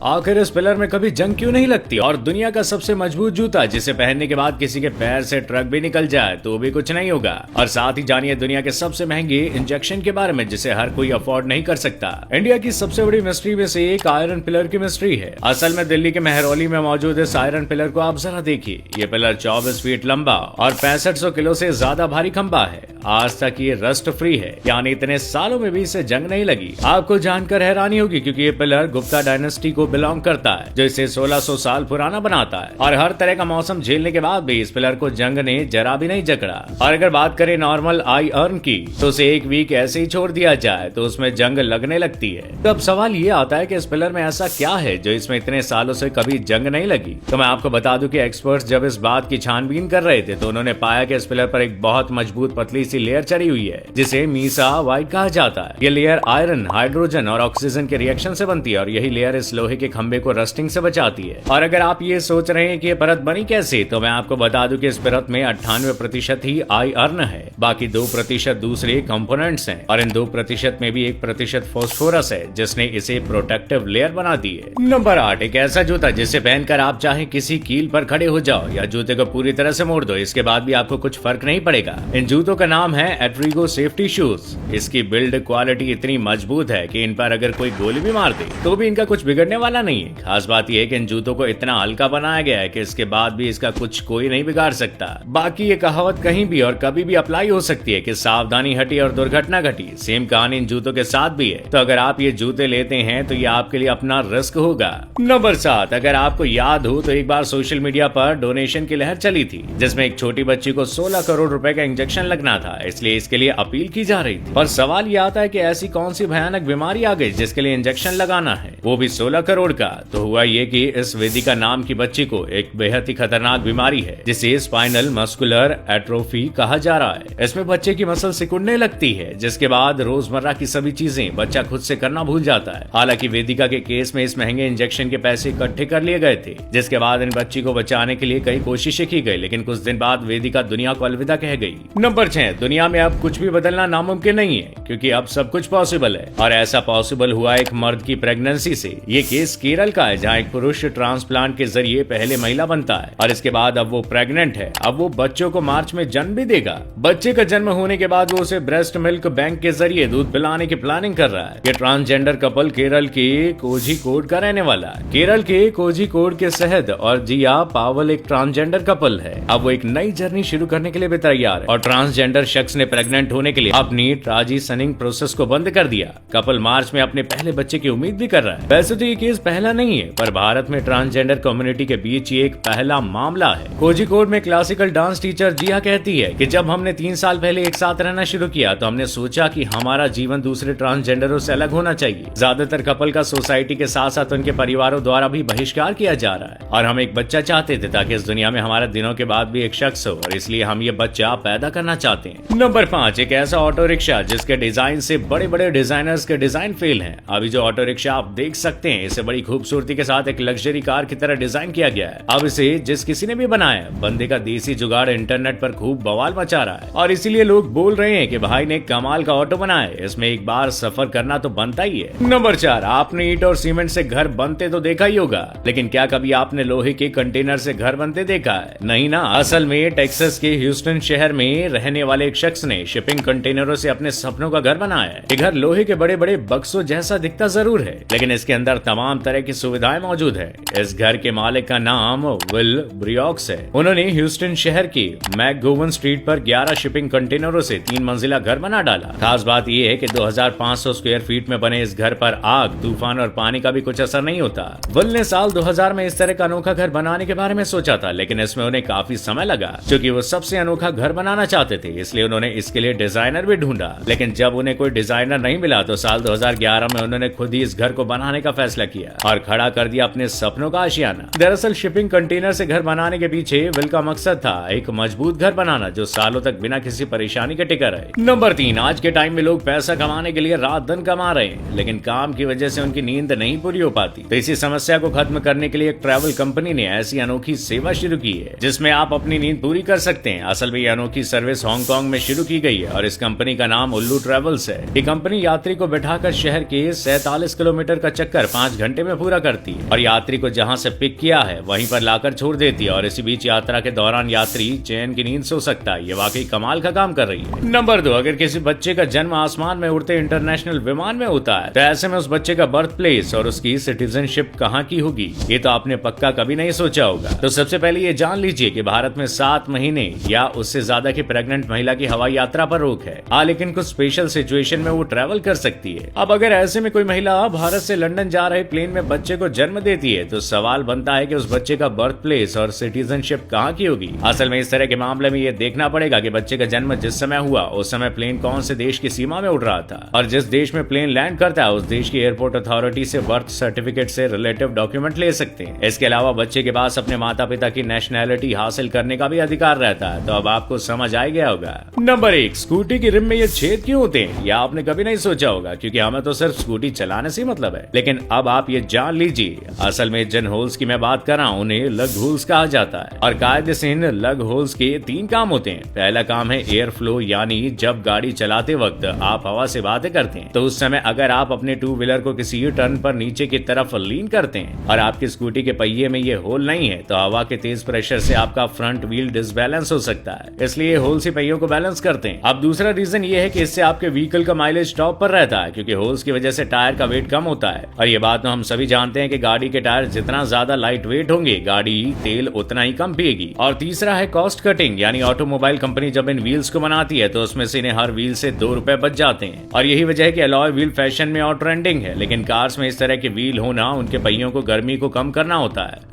आखिर इस पिलर में कभी जंग क्यों नहीं लगती और दुनिया का सबसे मजबूत जूता जिसे पहनने के बाद किसी के पैर से ट्रक भी निकल जाए तो भी कुछ नहीं होगा। और साथ ही जानिए दुनिया के सबसे महंगे इंजेक्शन के बारे में जिसे हर कोई अफोर्ड नहीं कर सकता। इंडिया की सबसे बड़ी मिस्ट्री में से एक आयरन पिलर की मिस्ट्री है। असल में दिल्ली के मेहरौली में मौजूद इस आयरन पिलर को आप जरा देखिए। ये पिलर 24 फीट लंबा और 6500 किलो से ज्यादा भारी खंबा है। आज तक ये रस्ट फ्री है, यानी इतने सालों में भी इसे जंग नहीं लगी। आपको जानकर हैरानी होगी क्योंकि ये पिलर गुप्ता डायनेस्टी को बिलोंग करता है जो इसे 1600 साल पुराना बनाता है। और हर तरह का मौसम झेलने के बाद भी इस पिलर को जंग ने जरा भी नहीं जकड़ा। और अगर बात करें नॉर्मल आयरन की तो उसे एक वीक ऐसे ही छोड़ दिया जाए तो उसमें जंग लगने लगती है। तो अब सवाल ये आता है कि इस पिलर में ऐसा क्या है जो इसमें इतने सालों से कभी जंग नहीं लगी। तो मैं आपको बता दूं कि एक्सपर्ट्स जब इस बात की छानबीन कर रहे थे तो उन्होंने पाया कि इस पिलर पर एक बहुत मजबूत पतली सी लेयर चढ़ी हुई है जिसे मीसा वाइट कहा जाता है। ये लेयर आयरन, हाइड्रोजन और ऑक्सीजन के रिएक्शन से बनती है और यही लेयर इस लोहे के खंबे को रस्टिंग से बचाती है। और अगर आप ये सोच रहे हैं कि ये परत बनी कैसे, तो मैं आपको बता दूं कि इस परत में 98% ही आयरन है, बाकी 2% दूसरे कंपोनेंट्स हैं और इन 2% में भी 1% फास्फोरस है जिसने इसे प्रोटेक्टिव लेयर बना दी है। नंबर 8, एक ऐसा जूता जिसे पहनकर आप चाहे किसी कील पर खड़े हो जाओ या जूते को पूरी तरह से मोड़ दो, इसके बाद भी आपको कुछ फर्क नहीं पड़ेगा। इन जूतों का नाम है एट्रिगो सेफ्टी शूज। इसकी बिल्ड क्वालिटी इतनी मजबूत है कि इन पर अगर कोई गोली भी मार दे तो भी इनका कुछ बिगड़ने वाला नहीं है। खास बात यह है कि इन जूतों को इतना हल्का बनाया गया है कि इसके बाद भी इसका कुछ कोई नहीं बिगाड़ सकता। बाकी ये कहावत कहीं भी और कभी भी अप्लाई हो सकती है कि सावधानी हटी और दुर्घटना घटी। सेम कहानी इन जूतों के साथ भी है। तो अगर आप ये जूते लेते हैं तो ये आपके लिए अपना रिस्क होगा। नंबर 7, अगर आपको याद हो तो एक बार सोशल मीडिया पर डोनेशन की लहर चली थी जिसमें एक छोटी बच्ची को 16 करोड़ रुपए का इंजेक्शन लगना था, इसलिए इसके लिए अपील की जा रही थी। और सवाल ये आता है कि ऐसी कौन सी भयानक बीमारी आ गई जिसके लिए इंजेक्शन लगाना है, वो भी 16 करोड़ का। तो हुआ ये कि इस वेदिका नाम की बच्ची को एक बेहद ही खतरनाक बीमारी है जिसे स्पाइनल मस्कुलर एट्रोफी कहा जा रहा है। इसमें बच्चे की मसल सिकुड़ने लगती है जिसके बाद रोजमर्रा की सभी चीजें बच्चा खुद से करना भूल जाता है। हालांकि वेदिका के केस में इस महंगे इंजेक्शन के पैसे इकट्ठे कर लिए गए थे जिसके बाद इन बच्ची को बचाने के लिए कई कोशिशें की गई, लेकिन कुछ दिन बाद वेदिका दुनिया को अलविदा कह गई। नंबर 6, दुनिया में अब कुछ भी बदलना नामुमकिन नहीं है क्योंकि अब सब कुछ पॉसिबल है और ऐसा पॉसिबल हुआ एक मर्द की प्रेगनेंसी से। ये केस केरल का है जहाँ एक पुरुष ट्रांसप्लांट के जरिए पहले महिला बनता है और इसके बाद अब वो प्रेग्नेंट है। अब वो बच्चों को मार्च में जन्म भी देगा। बच्चे का जन्म होने के बाद वो उसे ब्रेस्ट मिल्क बैंक के जरिए दूध पिलाने की प्लानिंग कर रहा है। ये ट्रांसजेंडर कपल केरल के कोझिकोड का रहने वाला है। केरल के कोझिकोड के शहद और जिया पावल एक ट्रांसजेंडर कपल है। अब वो एक नई जर्नी शुरू करने के लिए भी तैयार है और ट्रांसजेंडर शख्स ने प्रेग्नेंट होने के लिए अपनी ट्रांजिशनिंग प्रोसेस को बंद कर दिया। कपल मार्च में अपने पहले बच्चे की उम्मीद भी कर रहा है। वैसे तो ये केस पहला नहीं है पर भारत में ट्रांसजेंडर कम्युनिटी के बीच ये एक पहला मामला है। कोझिकोड में क्लासिकल डांस टीचर जिया कहती है कि जब हमने 3 साल पहले एक साथ रहना शुरू किया तो हमने सोचा कि हमारा जीवन दूसरे ट्रांसजेंडरों से अलग होना चाहिए। ज्यादातर कपल का सोसाइटी के साथ साथ उनके परिवारों द्वारा भी बहिष्कार किया जा रहा है और हम एक बच्चा चाहते थे ताकि इस दुनिया में हमारे दिनों के बाद भी एक शख्स हो और इसलिए हम ये बच्चा पैदा करना चाहते हैं। नंबर 5, एक ऐसा ऑटो रिक्शा जिसके डिजाइन से बड़े बड़े डिजाइनर्स के डिजाइन फेल हैं। अभी जो ऑटो रिक्शा आप देख सकते हैं इसे बड़ी खूबसूरती के साथ एक लग्जरी कार की तरह डिजाइन किया गया है। अब इसे जिस किसी ने भी बनाया बंदे का देसी जुगाड़ इंटरनेट पर खूब बवाल मचा रहा है और इसीलिए लोग बोल रहे हैं कि भाई ने कमाल का ऑटो बनाया है। इसमें एक बार सफर करना तो बनता ही है। नंबर 4, आपने ईंट और सीमेंट से घर बनते तो देखा ही होगा, लेकिन क्या कभी आपने लोहे के कंटेनर से घर बनते देखा है? नहीं ना। असल में टेक्सास के ह्यूस्टन शहर में रहने वाले एक शख्स ने शिपिंग कंटेनरों से अपने सपनों का घर बनाया है। ये घर लोहे के बड़े बड़े बक्सों जैसा दिखता जरूर है लेकिन इसके अंदर तमाम तरह की सुविधाएं मौजूद है। इस घर के मालिक का नाम विल ब्रियोक्स है। उन्होंने ह्यूस्टन शहर की मैकगोवन स्ट्रीट पर 11 शिपिंग कंटेनरों से 3 मंजिला घर बना डाला। खास बात यह है कि 2500 स्क्वायर फीट में बने इस घर पर आग, तूफान और पानी का भी कुछ असर नहीं होता। विल ने साल 2000 में इस तरह का अनोखा घर बनाने के बारे में सोचा था लेकिन इसमें उन्हें काफी समय लगा क्योंकि वो सबसे अनोखा घर बनाना चाहते थे, इसलिए उन्होंने इसके लिए डिजाइनर भी ढूंढा। लेकिन जब उन्हें कोई डिजाइनर नहीं मिला तो साल 2011 में उन्होंने खुद ही इस घर को बनाने का फैसला किया और खड़ा कर दिया अपने सपनों का आशियाना। दरअसल शिपिंग कंटेनर से घर बनाने के पीछे विल का मकसद था एक मजबूत घर बनाना जो सालों तक बिना किसी परेशानी के टिका रहे। नंबर 3, आज के टाइम में लोग पैसा कमाने के लिए रात दिन कमा रहे हैं लेकिन काम की वजह से उनकी नींद नहीं पूरी हो पाती। तो इसी समस्या को खत्म करने के लिए एक ट्रैवल कंपनी ने ऐसी अनोखी सेवा शुरू की है जिसमें आप अपनी नींद पूरी कर सकते हैं। असल में ये अनोखी सर्विस हांगकांग में शुरू की गई है और इस कंपनी का नाम उल्लू ट्रेवल्स है। ये कंपनी यात्री को बैठाकर शहर के 47 किलोमीटर का चक्कर 5 घंटे घंटे में पूरा करती है और यात्री को जहां से पिक किया है वहीं पर लाकर छोड़ देती है और इसी बीच यात्रा के दौरान यात्री चैन की नींद सो सकता है। ये वाकई कमाल का काम कर रही है। नंबर 2, अगर किसी बच्चे का जन्म आसमान में उड़ते इंटरनेशनल विमान में होता है तो ऐसे में उस बच्चे का बर्थ प्लेस और उसकी सिटीजनशिप कहाँ की होगी, ये तो आपने पक्का कभी नहीं सोचा होगा। तो सबसे पहले ये जान लीजिए कि भारत में 7 महीने या उससे ज्यादा की प्रेग्नेंट महिला की हवाई यात्रा पर रोक है। लेकिन कुछ स्पेशल सिचुएशन में वो ट्रेवल कर सकती है। अब अगर ऐसे में कोई महिला भारत से लंदन जा रहे प्लेन में बच्चे को जन्म देती है तो सवाल बनता है कि उस बच्चे का बर्थ प्लेस और सिटीजनशिप कहाँ की होगी। असल में इस तरह के मामले में ये देखना पड़ेगा कि बच्चे का जन्म जिस समय हुआ उस समय प्लेन कौन से देश की सीमा में उड़ रहा था और जिस देश में प्लेन लैंड करता है उस देश की एयरपोर्ट अथॉरिटी से बर्थ सर्टिफिकेट से रिलेटिव डॉक्यूमेंट ले सकते हैं। इसके अलावा बच्चे के पास अपने माता पिता की नेशनैलिटी हासिल करने का भी अधिकार रहता है। तो अब आपको समझ आ गया होगा। नंबर 1, स्कूटी की रिम में ये छेद क्यों होते हैं, या आपने कभी नहीं सोचा होगा, क्योंकि हमें तो सिर्फ स्कूटी चलाने से मतलब है। लेकिन अब आप ये जान लीजिए, असल में जिन होल्स की मैं बात कर रहा हूँ उन्हें लग होल्स कहा जाता है और कायदे से इन लग होल्स के 3 काम होते हैं। पहला काम है एयर फ्लो, यानी जब गाड़ी चलाते वक्त आप हवा से बातें करते हैं तो उस समय अगर आप अपने 2 व्हीलर को किसी टर्न पर नीचे की तरफ लीन करते हैं और आपकी स्कूटी के पहिए में ये होल नहीं है तो हवा के तेज प्रेशर से आपका फ्रंट व्हील डिसबैलेंस हो सकता है, इसलिए होल्स ही पहियों को बैलेंस करते हैं। अब दूसरा रीजन ये है कि इससे आपके व्हीकल का माइलेज टॉप पर रहता है, क्योंकि होल्स की वजह से टायर का वेट कम होता है और ये बात तो हम सभी जानते हैं कि गाड़ी के टायर जितना ज्यादा लाइट वेट होंगे गाड़ी तेल उतना ही कम पिएगी। और तीसरा है कॉस्ट कटिंग, यानी ऑटोमोबाइल कंपनी जब इन व्हील्स को बनाती है तो उसमें से इन्हें हर व्हील से 2 रुपए बच जाते हैं और यही वजह है कि अलॉय व्हील फैशन में और ट्रेंडिंग है। लेकिन कार्स में इस तरह के व्हील होना उनके पहियों को गर्मी को कम करना होता है।